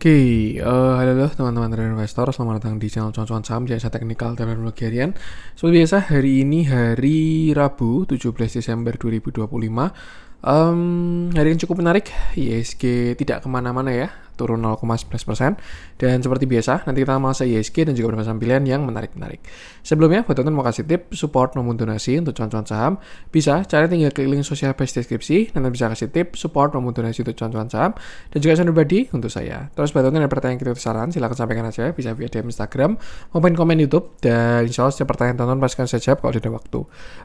Oke, halo teman-teman trader investor, selamat datang di channel Cuan-Cuan Saham, jasa teknikal dan teknologi harian. Seperti biasa, hari ini hari Rabu, 17 Desember 2025. Hari ini cukup menarik, ISG tidak kemana-mana ya, turun 0,11%. Dan seperti biasa, nanti kita bahas ISG dan juga beberapa saham pilihan yang menarik-menarik. Sebelumnya, buat teman-teman mau kasih tip, support maupun donasi untuk Cuan-Cuan Saham, bisa cara tinggal klik link sosial base deskripsi, dan bisa kasih tip, support maupun donasi untuk Cuan-Cuan Saham, dan juga saran pribadi untuk saya. Terus buat teman-teman ada pertanyaan kritik saran, silahkan sampaikan aja, bisa via DM Instagram maupun komen YouTube, dan insya Allah setiap pertanyaan teman-teman pastikan saya jawab kalau ada waktu.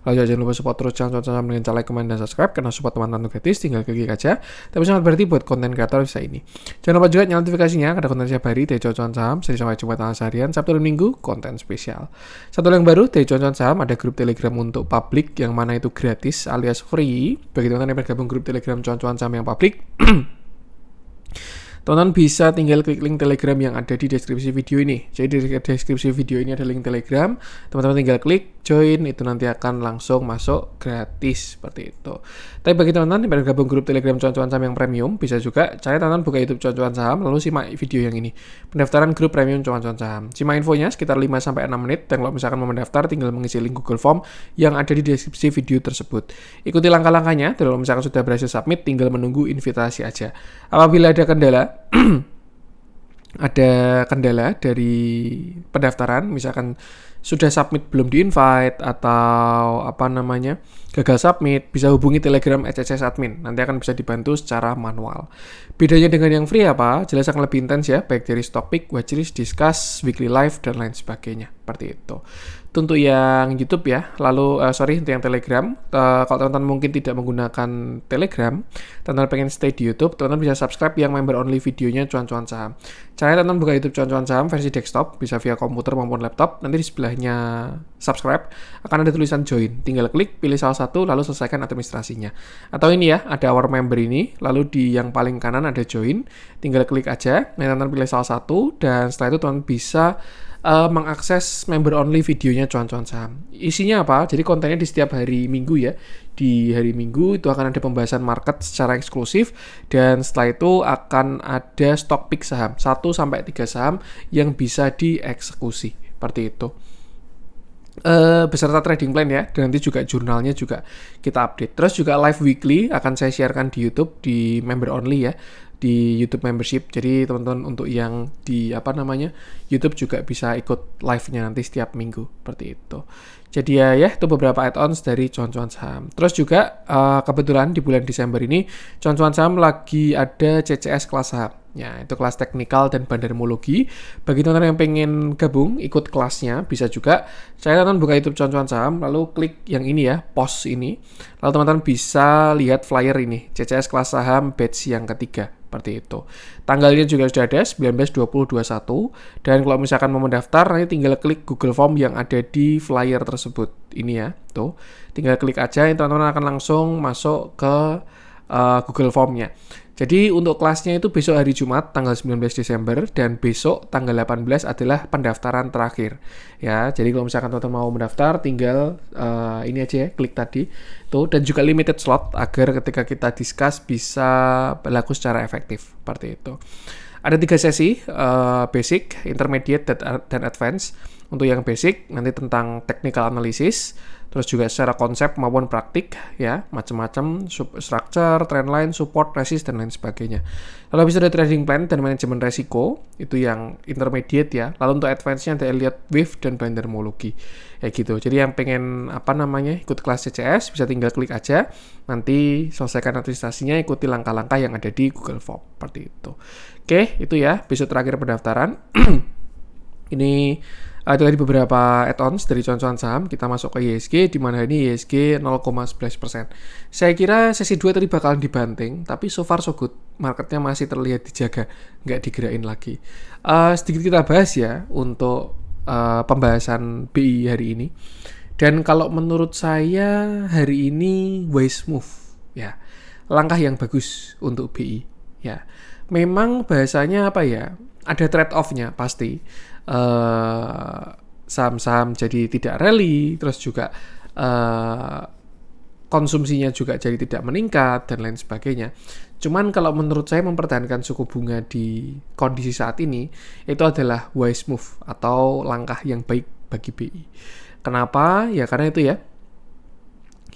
Lalu jangan lupa support terus Cuan-Cuan Saham dengan cara like, komen, dan subscribe, karena support teman-teman gratis, tinggal klik aja. Tapi sangat berarti buat konten kreator bisa ini. Jangan lupa juga nyalakan notifikasinya, ada konten setiap hari dari Cuan-Cuan Saham, Senin sampai Jumat tanggal seharian, Sabtu dan Minggu, konten spesial. Satu yang baru dari Cuan-Cuan Saham, ada grup Telegram untuk publik, yang mana itu gratis alias free. Bagi teman-teman yang bergabung grup Telegram Cuan-Cuan Saham yang publik, teman-teman bisa tinggal klik link Telegram yang ada di deskripsi video ini. Jadi di deskripsi video ini ada link Telegram, teman-teman tinggal klik join, itu nanti akan langsung masuk gratis seperti itu. Tapi bagi teman-teman yang bergabung grup Telegram Cuan-Cuan Saham yang premium, bisa juga cari teman-teman buka YouTube Cuan-Cuan Saham lalu simak video yang ini. Pendaftaran grup premium Cuan-Cuan Saham. Simak infonya sekitar 5 sampai 6 menit, dan kalau misalkan mau mendaftar tinggal mengisi link Google Form yang ada di deskripsi video tersebut. Ikuti langkah-langkahnya, dan kalau misalkan sudah berhasil submit tinggal menunggu invitasi aja. Apabila ada kendala dari pendaftaran, misalkan sudah submit belum di invite atau gagal submit, bisa hubungi Telegram SCS admin, nanti akan bisa dibantu secara manual. Bedanya dengan yang free apa? Jelas akan lebih intens ya, baik dari topik, watchlist, discuss, weekly live, dan lain sebagainya, seperti itu. Untuk yang YouTube ya, lalu untuk yang Telegram, kalau teman-teman mungkin tidak menggunakan Telegram, teman-teman pengen stay di YouTube, teman-teman bisa subscribe yang member only videonya Cuan-Cuan Saham. Caranya teman-teman buka YouTube Cuan-Cuan Saham versi desktop, bisa via komputer maupun laptop, nanti di sebelahnya subscribe akan ada tulisan join, tinggal klik, pilih salah satu, lalu selesaikan administrasinya. Atau ini ya, ada our member ini, lalu di yang paling kanan ada join, tinggal klik aja, teman-teman pilih salah satu, dan setelah itu teman-teman bisa mengakses member only videonya Cuan-Cuan Saham. Isinya apa? Jadi kontennya di setiap hari Minggu ya. Di hari Minggu itu akan ada pembahasan market secara eksklusif, dan setelah itu akan ada stock pick saham 1 sampai 3 saham yang bisa dieksekusi. Seperti itu. Beserta trading plan ya, dan nanti juga jurnalnya juga kita update. Terus juga live weekly akan saya sharekan di YouTube di member only ya, di YouTube membership. Jadi teman-teman untuk yang di YouTube juga bisa ikut live-nya nanti setiap minggu seperti itu. Jadi ya itu beberapa add-ons dari Cuan-Cuan Saham. Terus juga kebetulan di bulan Desember ini Cuan-Cuan Saham lagi ada CCS kelas saham. Ya, itu kelas teknikal dan bandarmologi. Bagi teman-teman yang pengen gabung ikut kelasnya, bisa juga saya teman-teman buka YouTube Cuan-Cuan Saham, lalu klik yang ini ya, post ini. Lalu teman-teman bisa lihat flyer ini, CCS kelas saham batch yang ketiga. Seperti itu. Tanggalnya juga sudah ada 19, 20, 21, dan kalau misalkan mau mendaftar nanti tinggal klik Google Form yang ada di flyer tersebut. Ini ya, tuh. Tinggal klik aja, teman-teman akan langsung masuk ke Google Form-nya. Jadi untuk kelasnya itu besok hari Jumat tanggal 19 Desember, dan besok tanggal 18 adalah pendaftaran terakhir. Ya, jadi kalau misalkan teman-teman mau mendaftar tinggal ini aja ya, klik tadi tuh, dan juga limited slot agar ketika kita discuss bisa berlaku secara efektif seperti itu. Ada 3 sesi, basic, intermediate, dan advance. Untuk yang basic nanti tentang technical analysis, terus juga secara konsep maupun praktik ya, macam-macam structure, trendline, support, resist, dan lain sebagainya. Lalu bisa ada trading plan dan manajemen resiko, itu yang intermediate ya. Lalu untuk advance-nya ada Elliott Wave dan bandarmologi. Ya gitu. Jadi yang pengen ikut kelas CCS bisa tinggal klik aja, nanti selesaikan administrasinya, ikuti langkah-langkah yang ada di Google Form seperti itu. Oke, itu ya besok terakhir pendaftaran. Ini ada tadi beberapa add-ons dari Cuan-Cuan Saham. Kita masuk ke ISG, di mana ini ISG 0,11%. Saya kira sesi 2 tadi bakalan dibanting, tapi so far so good. Marketnya masih terlihat dijaga, nggak digerakin lagi. Sedikit kita bahas ya untuk pembahasan BI hari ini. Dan kalau menurut saya hari ini wise move ya, langkah yang bagus untuk BI ya. Memang bahasanya ada trade off-nya pasti. Saham-saham jadi tidak rally, terus juga konsumsinya juga jadi tidak meningkat dan lain sebagainya. Cuman kalau menurut saya mempertahankan suku bunga di kondisi saat ini itu adalah wise move atau langkah yang baik bagi BI. Kenapa? Ya karena itu ya.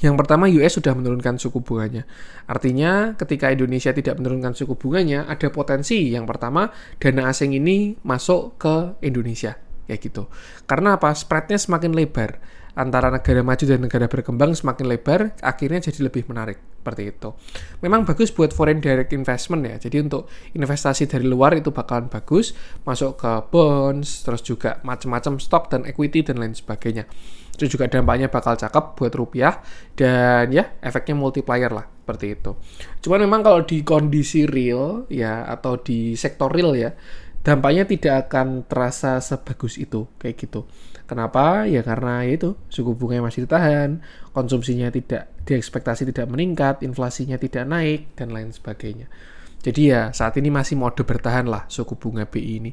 Yang pertama, US sudah menurunkan suku bunganya. Artinya ketika Indonesia tidak menurunkan suku bunganya, ada potensi yang pertama dana asing ini masuk ke Indonesia. Kayak gitu. Karena apa? Spreadnya semakin lebar. Antara negara maju dan negara berkembang semakin lebar, akhirnya jadi lebih menarik. Seperti itu. Memang bagus buat foreign direct investment ya. Jadi untuk investasi dari luar itu bakalan bagus. Masuk ke bonds, terus juga macam-macam stock dan equity dan lain sebagainya. Itu juga dampaknya bakal cakep buat rupiah. Dan ya efeknya multiplier lah. Seperti itu. Cuman memang kalau di kondisi real ya atau di sektor real ya, dampaknya tidak akan terasa sebagus itu, kayak gitu. Kenapa? Ya karena itu, suku bunganya masih ditahan, konsumsinya tidak diekspektasi tidak meningkat, inflasinya tidak naik, dan lain sebagainya. Jadi ya saat ini masih mode bertahan lah suku bunga BI ini.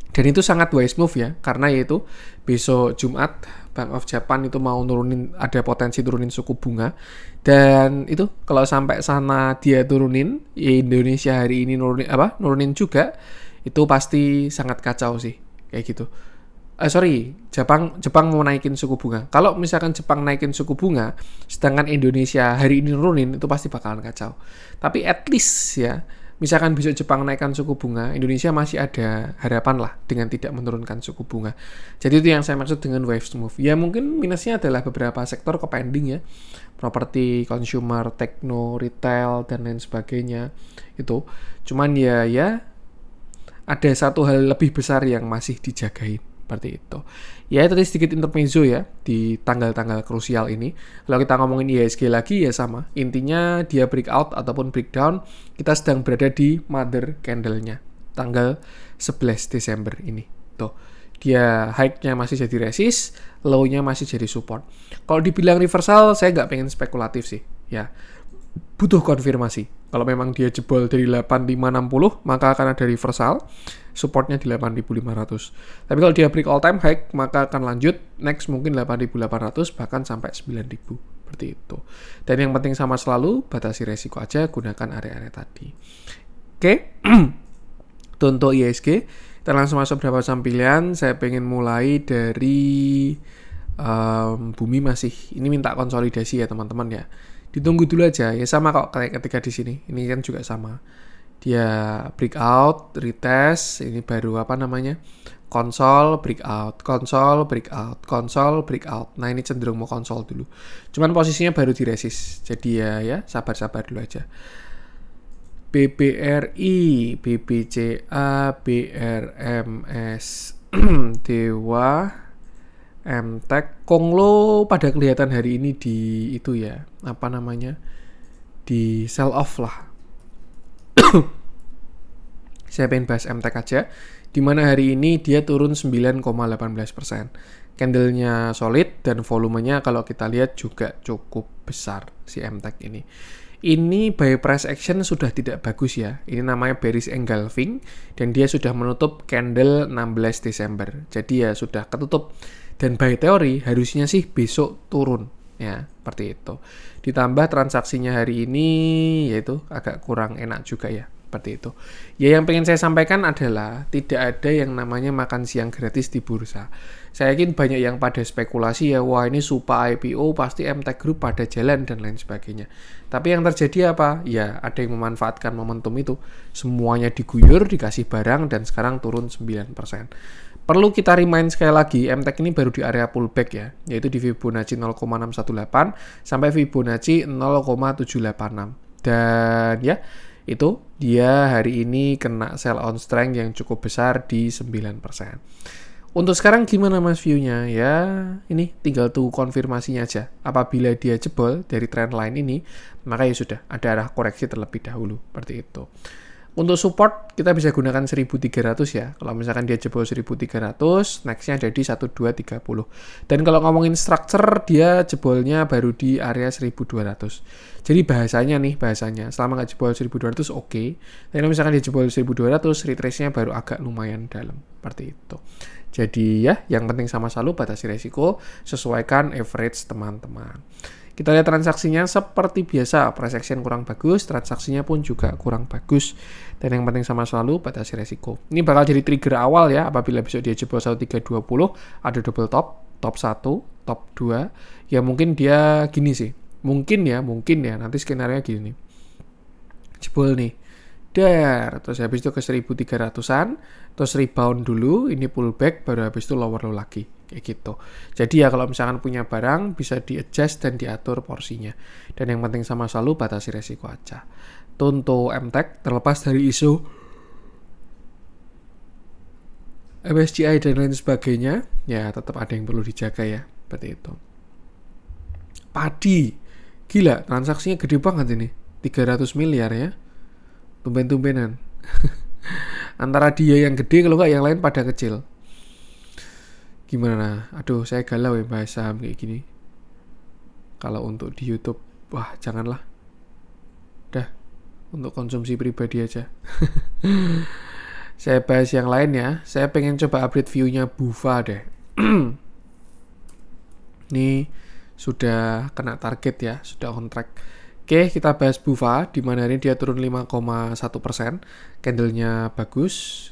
Dan itu sangat wise move ya, karena yaitu besok Jumat Bank of Japan itu mau ada potensi turunin suku bunga. Dan itu kalau sampai sana dia turunin, ya Indonesia hari ini nurunin juga, itu pasti sangat kacau sih, kayak gitu. Jepang mau naikin suku bunga. Kalau misalkan Jepang naikin suku bunga, sedangkan Indonesia hari ini nurunin, itu pasti bakalan kacau. Tapi at least ya, misalkan besok Jepang naikkan suku bunga, Indonesia masih ada harapan lah dengan tidak menurunkan suku bunga. Jadi itu yang saya maksud dengan wave move. Ya mungkin minusnya adalah beberapa sektor kepending ya. Properti, consumer, techno, retail, dan lain sebagainya. Itu. Cuman ya ada satu hal lebih besar yang masih dijagain. Seperti itu. Ya itu tadi sedikit intermezzo ya di tanggal-tanggal krusial ini. Kalau kita ngomongin IHSG lagi ya sama. Intinya dia breakout ataupun breakdown, kita sedang berada di mother candle-nya tanggal 11 Desember ini. Tuh. Dia high-nya masih jadi resist, low-nya masih jadi support. Kalau dibilang reversal, saya nggak pengen spekulatif sih. Ya, butuh konfirmasi. Kalau memang dia jebol dari 8560, maka akan ada reversal. Supportnya di 8.500. Tapi kalau dia break all time high, maka akan lanjut next mungkin 8.800 bahkan sampai 9.000 seperti itu. Dan yang penting sama selalu batasi resiko aja, gunakan area-area tadi. Oke. Itu untuk IHSG. Kita langsung masuk beberapa saham pilihan. Saya pengen mulai dari Bumi masih ini minta konsolidasi ya teman-teman ya. Ditunggu dulu aja ya, sama kok kayak ketika di sini. Ini kan juga sama. Dia breakout, retest, ini baru konsol, breakout, konsol, breakout, konsol, breakout. Nah ini cenderung mau konsol dulu. Cuman posisinya baru di resist. Jadi ya sabar-sabar dulu aja. BBRI, BBCA, BRMS, Dewa, MTEK, Konglo pada kelihatan hari ini di itu ya, di sell off lah. Saya pengen bahas MTEK aja, di mana hari ini dia turun 9,18%. Candle-nya solid dan volumenya kalau kita lihat juga cukup besar si MTEK ini. Ini buy price action sudah tidak bagus ya. Ini namanya bearish engulfing dan dia sudah menutup candle 16 Desember. Jadi ya sudah ketutup. Dan by teori harusnya sih besok turun ya, seperti itu. Ditambah transaksinya hari ini yaitu agak kurang enak juga ya, seperti itu. Ya yang pengen saya sampaikan adalah tidak ada yang namanya makan siang gratis di bursa. Saya yakin banyak yang pada spekulasi ya, wah ini Supa IPO pasti MTEK Group pada jalan dan lain sebagainya. Tapi yang terjadi apa? Ya ada yang memanfaatkan momentum itu. Semuanya diguyur, dikasih barang dan sekarang turun 9%. Perlu kita remind sekali lagi, MTEK ini baru di area pullback ya, yaitu di Fibonacci 0,618 sampai Fibonacci 0,786. Dan ya, itu dia hari ini kena sell on strength yang cukup besar di 9%. Untuk sekarang gimana mas view-nya? Ya, ini tinggal tunggu konfirmasinya aja. Apabila dia jebol dari trend line ini, maka ya sudah ada arah koreksi terlebih dahulu, seperti itu. Untuk support kita bisa gunakan 1300 ya. Kalau misalkan dia jebol 1300, nextnya ada di 1230. Dan kalau ngomongin structure, dia jebolnya baru di area 1200. Jadi bahasanya, selama nggak jebol 1200 oke. Tapi kalau misalkan dia jebol 1200, retrace-nya baru agak lumayan dalam. Seperti itu. Jadi ya, yang penting sama selalu batasi resiko, sesuaikan average teman-teman. Kita lihat transaksinya seperti biasa, price action kurang bagus, transaksinya pun juga kurang bagus. Dan yang penting sama selalu batasi resiko. Ini bakal jadi trigger awal ya, apabila besok dia jebol 1320, ada double top 1, top 2. Ya mungkin dia gini sih, mungkin ya, nanti skenario gini nih. Jebol nih, terus habis itu ke 1300-an, terus rebound dulu, ini pullback, baru habis itu lower low lagi. Kayak gitu. Jadi ya kalau misalkan punya barang bisa di-adjust dan diatur porsinya. Dan yang penting sama selalu batasi resiko aja. Untuk MTech terlepas dari isu MSCI dan lain sebagainya, ya tetap ada yang perlu dijaga ya. Seperti itu. Padi. Gila, transaksinya gede banget ini. 300 miliar ya. Tumben-tumbenan. Antara dia yang gede, kalau nggak yang lain pada kecil. Gimana? Aduh, saya galau ya bahas saham kayak gini. Kalau untuk di YouTube, wah janganlah. Dah, untuk konsumsi pribadi aja. Saya bahas yang lain ya. Saya pengen coba update view-nya Bufa deh. Ini sudah kena target ya, sudah on track. Oke, kita bahas Bufa, di mana ini dia turun 5,1%. Candle-nya bagus.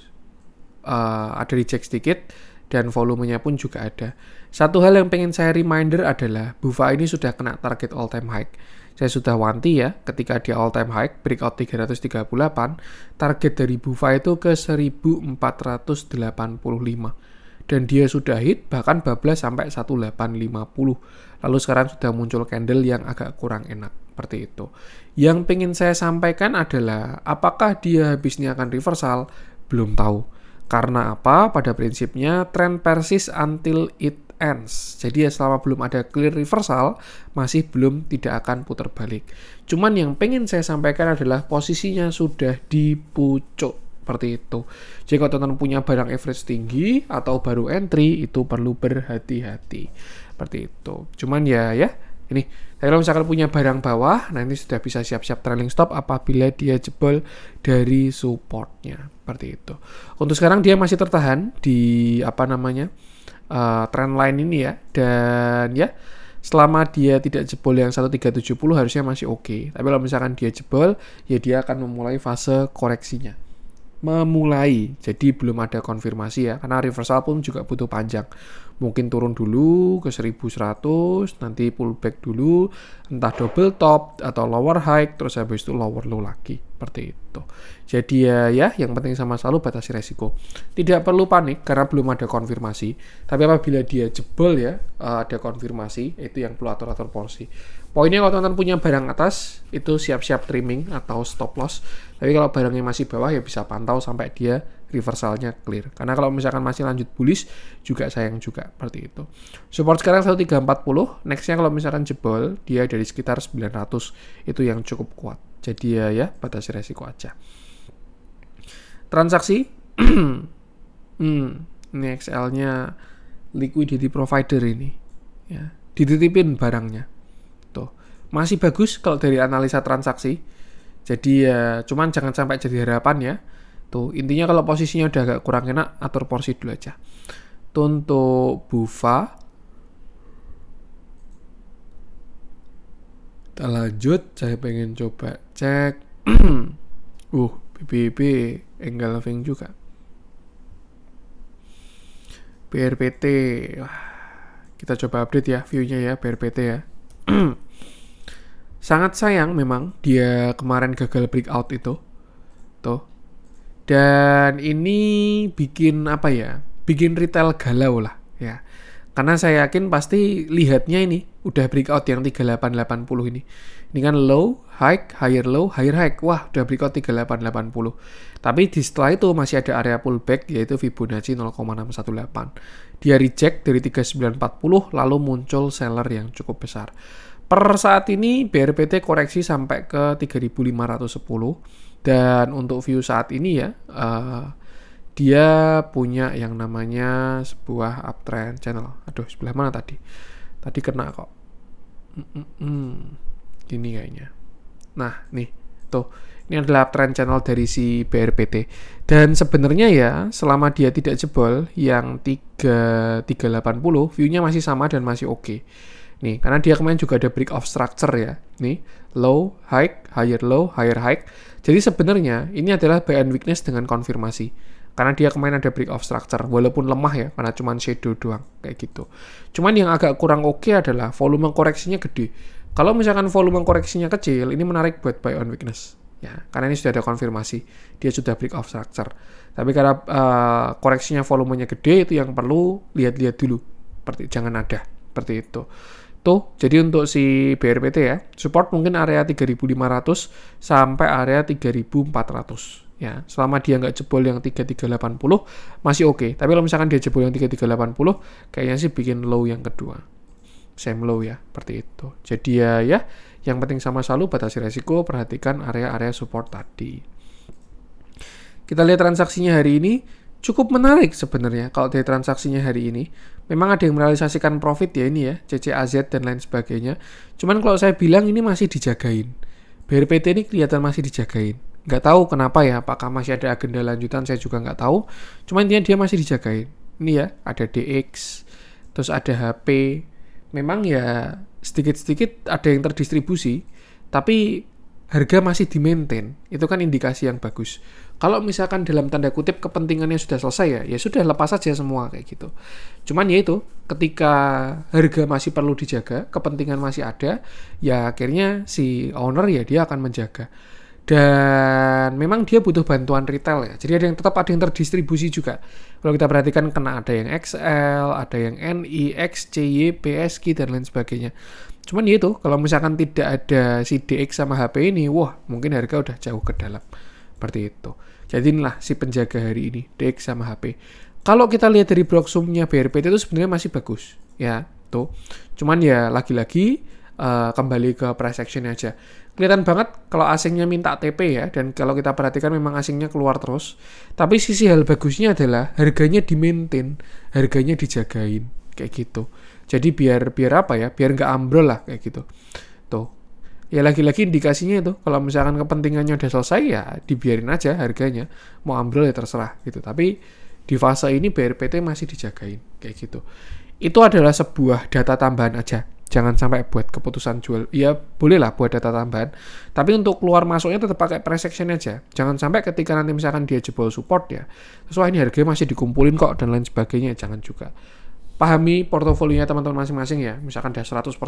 Ada reject sedikit. Dan volumenya pun juga ada. Satu hal yang pengen saya reminder adalah Bufa ini sudah kena target all time high. Saya sudah wanti ya, ketika dia all time high, breakout 338, target dari Bufa itu ke 1485. Dan dia sudah hit, bahkan bablas sampai 1850. Lalu sekarang sudah muncul candle yang agak kurang enak. Seperti itu. Yang pengen saya sampaikan adalah, apakah dia habisnya akan reversal? Belum tahu. Karena apa? Pada prinsipnya, trend persis until it ends. Jadi ya selama belum ada clear reversal, masih belum tidak akan putar balik. Cuman yang pengen saya sampaikan adalah posisinya sudah di pucuk. Seperti itu. Jadi kalau teman-teman punya barang average tinggi atau baru entry, itu perlu berhati-hati. Seperti itu. Cuman ya ini. Kalau misalkan punya barang bawah, nanti sudah bisa siap-siap trailing stop apabila dia jebol dari supportnya. Seperti itu. Untuk sekarang dia masih tertahan di trend line ini ya. Dan ya, selama dia tidak jebol yang 1370 harusnya masih oke. Tapi kalau misalkan dia jebol, ya dia akan memulai fase koreksinya. Jadi belum ada konfirmasi ya, karena reversal pun juga butuh panjang. Mungkin turun dulu ke 1100, nanti pullback dulu, entah double top atau lower high, terus habis itu lower low lagi. Seperti itu. Jadi ya yang penting sama selalu batasi resiko. Tidak perlu panik karena belum ada konfirmasi. Tapi apabila dia jebol ya, ada konfirmasi, itu yang perlu atur-atur porsi. Poinnya kalau teman-teman punya barang atas, itu siap-siap trimming atau stop loss. Tapi kalau barangnya masih bawah ya bisa pantau sampai dia reversalnya clear. Karena kalau misalkan masih lanjut bullish, juga sayang juga. Seperti itu. Support sekarang 1340. Nextnya kalau misalkan jebol, dia dari sekitar 900. Itu yang cukup kuat. Jadi ya batasi resiko aja. Transaksi. Ini XL-nya liquidity provider ini. Ya, dititipin barangnya. Tuh. Masih bagus kalau dari analisa transaksi. Jadi ya cuman jangan sampai jadi harapan ya. Tuh, intinya kalau posisinya udah agak kurang enak, atur porsi dulu aja. Tuh, untuk Bufa. Kita lanjut, saya pengen coba cek. BBB engulfing juga. BRPT. Wah, kita coba update ya view-nya ya BRPT ya. Sangat sayang memang dia kemarin gagal breakout itu. Tuh. Dan ini bikin bikin retail galau lah ya. Karena saya yakin pasti lihatnya ini udah breakout yang 3880 ini. Ini kan low, high, higher low, higher high. Wah, udah breakout 3880. Tapi di setelah itu masih ada area pullback yaitu Fibonacci 0,618. Dia reject dari 3940 lalu muncul seller yang cukup besar. Per saat ini BRPT koreksi sampai ke 3510 Dan untuk view saat ini ya, dia punya yang namanya sebuah uptrend channel. Aduh, sebelah mana tadi? Tadi kena kok. Ini kayaknya. Nah, nih. Tuh. Ini adalah uptrend channel dari si BRPT. Dan sebenarnya ya, selama dia tidak jebol, yang 380 view-nya masih sama dan masih oke. Nih, karena dia kemarin juga ada break of structure ya. Nih, low, high, higher low, higher high. Jadi sebenarnya ini adalah buy and weakness dengan konfirmasi. Karena dia kemarin ada break of structure, walaupun lemah ya, karena cuma shadow doang, kayak gitu. Cuman yang agak kurang oke adalah volume koreksinya gede. Kalau misalkan volume koreksinya kecil, ini menarik buat buy on weakness. Ya, karena ini sudah ada konfirmasi, dia sudah break of structure. Tapi karena koreksinya volumenya gede, itu yang perlu lihat-lihat dulu. Jangan ada, seperti itu. Tuh, jadi untuk si BRPT ya, support mungkin area 3.500 sampai area 3.400. Ya, selama dia nggak jebol yang 3380 masih oke. Tapi kalau misalkan dia jebol yang 3380, kayaknya sih bikin low yang kedua. Same low ya, seperti itu. Jadi ya, yang penting sama selalu batasi resiko, perhatikan area-area support tadi. Kita lihat transaksinya hari ini, cukup menarik sebenarnya kalau dari transaksinya hari ini. Memang ada yang merealisasikan profit ya ini ya, CCAZ dan lain sebagainya. Cuman kalau saya bilang ini masih dijagain. BRPT ini kelihatan masih dijagain. Nggak tahu kenapa ya, apakah masih ada agenda lanjutan, saya juga nggak tahu. Cuman intinya dia masih dijagain. Ini ya, ada DX, terus ada HP. Memang ya sedikit-sedikit ada yang terdistribusi, tapi harga masih di-maintain. Itu kan indikasi yang bagus. Kalau misalkan dalam tanda kutip kepentingannya sudah selesai ya sudah lepas saja semua kayak gitu. Cuman ya itu, ketika harga masih perlu dijaga, kepentingan masih ada, ya akhirnya si owner ya dia akan menjaga. Dan memang dia butuh bantuan retail ya. Jadi tetap ada yang terdistribusi juga. Kalau kita perhatikan kena ada yang XL, ada yang NI, XCY, PSG dan lain sebagainya. Cuman ya itu, kalau misalkan tidak ada si DX sama HP ini, wah mungkin harga udah jauh ke dalam. Seperti itu. Jadi inilah si penjaga hari ini, DX sama HP. Kalau kita lihat dari blocksum-nya BRPT itu sebenarnya masih bagus. Ya, tuh. Cuman ya lagi-lagi kembali ke price action aja. Kelihatan banget kalau asingnya minta TP ya, dan kalau kita perhatikan memang asingnya keluar terus. Tapi sisi hal bagusnya adalah harganya di-maintain, harganya dijagain, kayak gitu. Jadi biar apa ya, biar nggak ambrol lah kayak gitu. Tuh. Ya lagi-lagi indikasinya itu, kalau misalkan kepentingannya udah selesai ya dibiarin aja harganya. Mau ambrol ya terserah gitu. Tapi di fase ini BRPT masih dijagain, kayak gitu. Itu adalah sebuah data tambahan aja. Jangan sampai buat keputusan jual. Ya boleh lah buat data tambahan. Tapi untuk keluar masuknya tetap pakai price action aja. Jangan sampai ketika nanti misalkan dia jebol support ya, terus wah ini harganya masih dikumpulin kok dan lain sebagainya. Jangan juga. Pahami portofolionya teman-teman masing-masing ya. Misalkan dia 100%,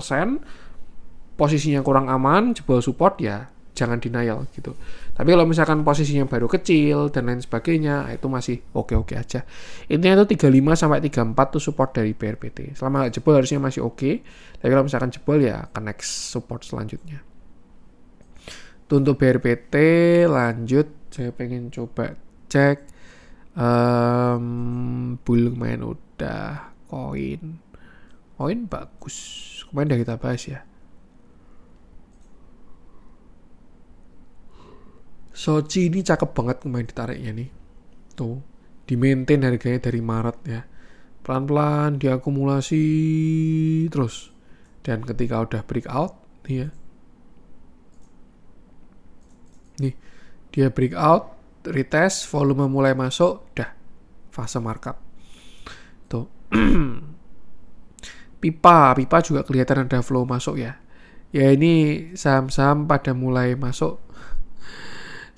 posisinya kurang aman, jebol support ya jangan denial gitu. Tapi kalau misalkan posisinya baru kecil dan lain sebagainya, itu masih oke-oke aja. Intinya itu 35 sampai 34 tuh support dari BRPT. Selama nggak jebol harusnya masih oke. Tapi kalau misalkan jebol ya ke next support selanjutnya. Tuh untuk BRPT lanjut, saya pengen coba cek bull main udah, koin bagus. Kemarin udah kita bahas ya. Sochi ini cakep banget kemarin ditariknya nih. Tuh, di-maintain harganya dari Maret ya. Pelan-pelan diakumulasi terus. Dan ketika udah breakout, nih ya. Nih, dia breakout, retest, volume mulai masuk, dah fase markup. Tuh. Pipa juga kelihatan ada flow masuk ya. Ya ini saham-saham pada mulai masuk.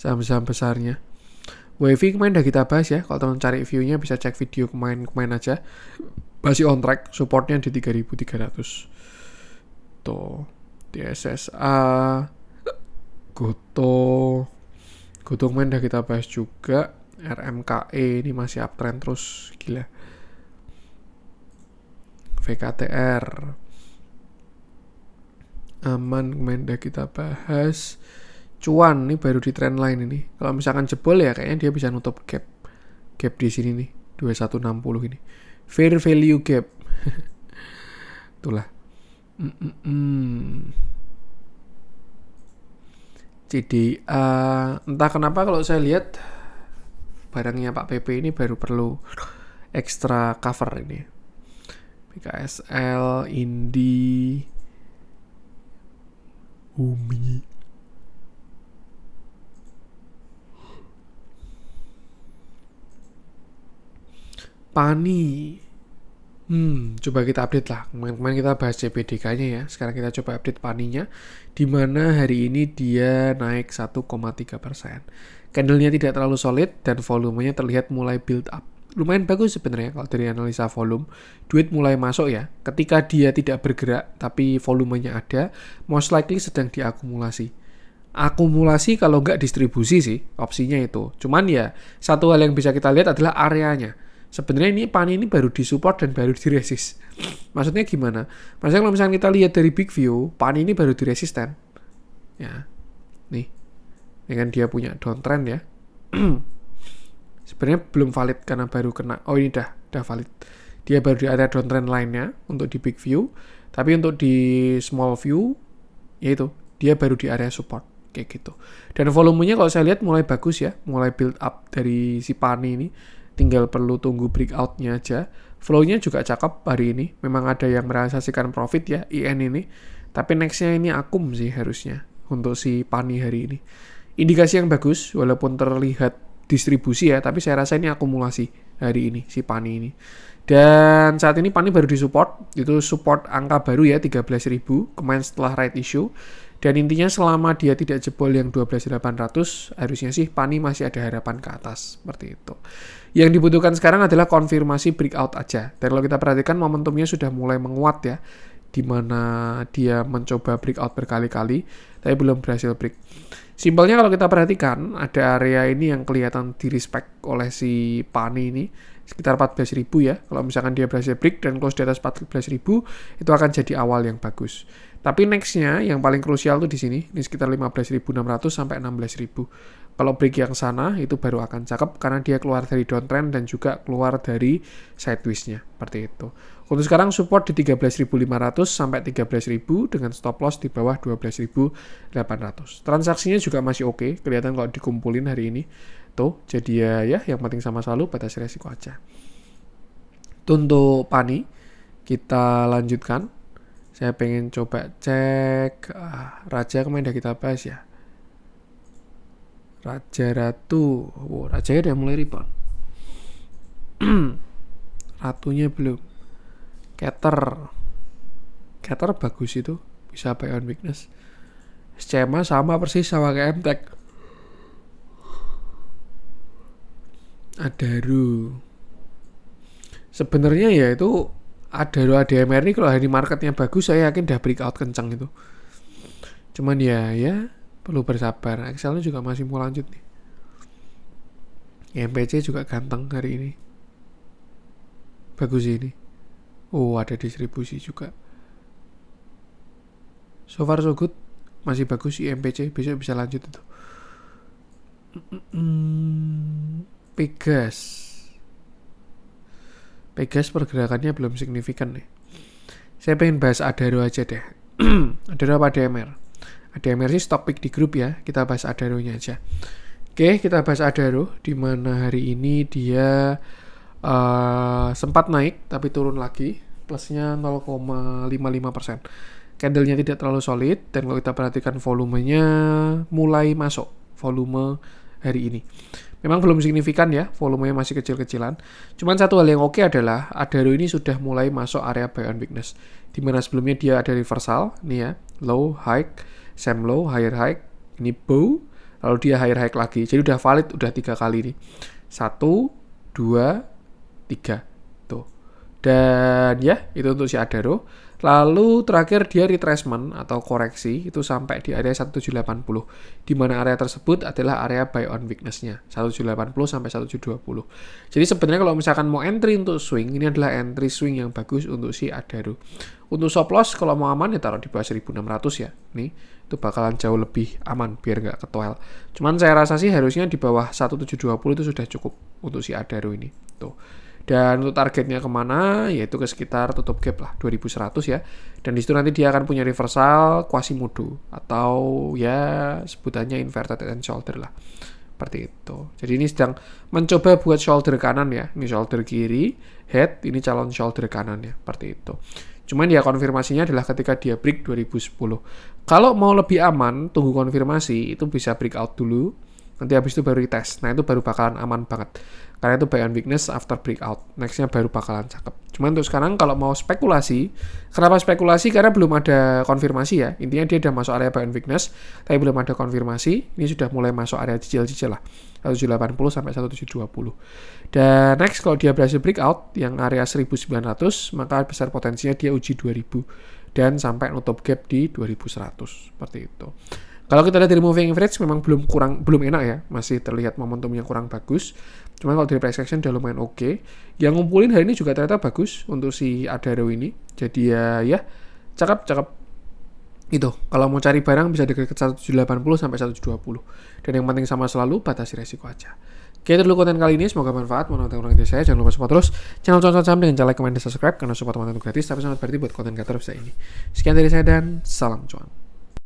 Saham-saham besarnya. WAVI kemarin udah kita bahas ya. Kalau teman cari view-nya bisa cek video kemarin aja. Masih on track, supportnya di 3.300. Tuh, DSSA, Goto kemarin udah kita bahas juga. RMKE ini masih uptrend terus, gila. VKTR, Aman kemarin udah kita bahas. Cuan nih baru di trend line ini. Kalau misalkan jebol ya kayaknya dia bisa nutup gap di sini nih 2160 ini. Fair value gap. Itulah. CDA. Entah kenapa kalau saya lihat barangnya Pak PP ini baru perlu extra cover ini. BKSL, Indi, Umi. Pani. Coba kita update lah. Kemarin kita bahas CPDK-nya ya. Sekarang kita coba update paninya. Di mana hari ini dia naik 1,3%. Candle-nya tidak terlalu solid dan volumenya terlihat mulai build up. Lumayan bagus sebenarnya kalau dari analisa volume. Duit mulai masuk ya. Ketika dia tidak bergerak tapi volumenya ada, most likely sedang diakumulasi. Akumulasi kalau nggak distribusi sih, opsinya itu. Cuman ya, satu hal yang bisa kita lihat adalah areanya. Sebenarnya ini pani ini baru disupport dan baru diresist. Maksudnya gimana? Maksudnya kalau misalnya kita lihat dari big view, pani ini baru diresisten. Ya, nih, dengan dia punya downtrend ya. Sebenarnya belum valid karena baru kena. Oh ini dah valid. Dia baru di area downtrend lainnya untuk di big view. Tapi untuk di small view, yaitu dia baru di area support kayak gitu. Dan volumenya kalau saya lihat mulai bagus ya, mulai build up dari si pani ini. Tinggal perlu tunggu breakout-nya aja. Flow-nya juga cakep hari ini. Memang ada yang merealisasikan profit ya, IN ini. Tapi next-nya ini akum sih harusnya untuk si pani hari ini. Indikasi yang bagus, walaupun terlihat distribusi ya, tapi saya rasa ini akumulasi hari ini, si pani ini. Dan saat ini pani baru disupport, itu support angka baru ya, 13.000, kemarin setelah right issue. Dan intinya selama dia tidak jebol yang 12.800, harusnya sih pani masih ada harapan ke atas, seperti itu. Yang dibutuhkan sekarang adalah konfirmasi breakout aja. Dan kalau kita perhatikan momentumnya sudah mulai menguat ya, di mana dia mencoba breakout berkali-kali, tapi belum berhasil break. Simpelnya kalau kita perhatikan, ada area ini yang kelihatan di-respect oleh si pani ini, sekitar 14.000 ya. Kalau misalkan dia berhasil break dan close di atas 14.000, itu akan jadi awal yang bagus. Tapi next-nya yang paling krusial tuh di sini, ini sekitar 15.600 sampai 16.000. Kalau break yang sana itu baru akan cakep karena dia keluar dari downtrend dan juga keluar dari sideways-nya, seperti itu. Untuk sekarang support di 13.500 sampai 13.000 dengan stop loss di bawah 12.800. Transaksinya juga masih oke, kelihatan kalau dikumpulin hari ini. Tuh, jadi ya yang penting sama selalu batas resiko aja. Itu untuk pani, kita lanjutkan. Saya pengen coba cek Raja kemarin udah kita bahas ya. Raja Ratu. Rajanya udah mulai rebound. Ratunya belum. Cater bagus itu. Bisa buy on weakness. Schema sama persis sama kayak MTech. Adaro. Sebenarnya ya itu Adaro ADMR ini kalau hari marketnya bagus, saya yakin udah breakout kencang itu. Cuman ya perlu bersabar. Excel-nya juga masih mau lanjut nih. MPC juga ganteng hari ini. Bagus ini. Oh, ada distribusi juga. So far so good. Masih bagus MPC, besok bisa lanjut itu. Pegas pergerakannya belum signifikan nih. Saya pengen bahas Adaro aja deh. Adaro apa ADMR? ADMR sih stock pick di grup ya. Kita bahas Adaro-nya aja. Oke, kita bahas Adaro. Di mana hari ini dia sempat naik tapi turun lagi. Plusnya 0,55%. Candle-nya tidak terlalu solid. Dan kalau kita perhatikan volumenya mulai masuk. Volume hari ini. Memang belum signifikan ya, volumenya masih kecil-kecilan. Cuman satu hal yang oke adalah Adaro ini sudah mulai masuk area buy on weakness. Dimana sebelumnya dia ada reversal, nih ya, low, high, same low, higher high, ini bow, lalu dia higher high lagi. Jadi udah valid, udah 3 kali nih. 1, 2, 3. Tuh. Dan ya, itu untuk si Adaro. Lalu terakhir dia retracement atau koreksi itu sampai di area 1780. Di mana area tersebut adalah area buy on weakness-nya. 1780 sampai 1720. Jadi sebenarnya kalau misalkan mau entry untuk swing, ini adalah entry swing yang bagus untuk si Adaro. Untuk stop loss kalau mau aman ya taruh di bawah 1600 ya. Nih, itu bakalan jauh lebih aman biar nggak ketuel. Cuman saya rasa sih harusnya di bawah 1720 itu sudah cukup untuk si Adaro ini. Tuh. Dan untuk targetnya kemana, yaitu ke sekitar tutup gap lah, 2100 ya. Dan di situ nanti dia akan punya reversal Quasimodo atau ya sebutannya inverted head and shoulder lah. Seperti itu. Jadi ini sedang mencoba buat shoulder kanan ya. Ini shoulder kiri, head, ini calon shoulder kanan ya. Seperti itu. Cuman ya konfirmasinya adalah ketika dia break 2010. Kalau mau lebih aman, tunggu konfirmasi, itu bisa breakout dulu. Nanti habis itu baru retest. Nah itu baru bakalan aman banget. Karena itu buy on weakness after breakout. Nextnya baru bakalan cakep. Cuman untuk sekarang kalau mau spekulasi, kenapa spekulasi? Karena belum ada konfirmasi ya. Intinya dia udah masuk area buy on weakness, tapi belum ada konfirmasi. Ini sudah mulai masuk area cicil-cicil lah. 1780 sampai 1720. Dan next kalau dia berhasil breakout yang area 1900, maka besar potensinya dia uji 2000 dan sampai nutup gap di 2100. Seperti itu. Kalau kita lihat dari moving average memang belum enak ya, masih terlihat momentumnya kurang bagus. Cuman kalau dari price action udah lumayan oke. Yang ngumpulin hari ini juga ternyata bagus untuk si Adaro ini. Jadi ya cakep. Itu kalau mau cari barang bisa dekat 1780 sampai 120. Dan yang penting sama selalu batasi resiko aja. Oke, itu dulu konten kali ini. Semoga bermanfaat. Mau nonton konten saya, jangan lupa support terus channel Cuan Saham dengan cara like, comment, dan subscribe karena support teman-teman gratis tapi sangat berarti buat konten kreator bisa ini. Sekian dari saya dan salam cuan.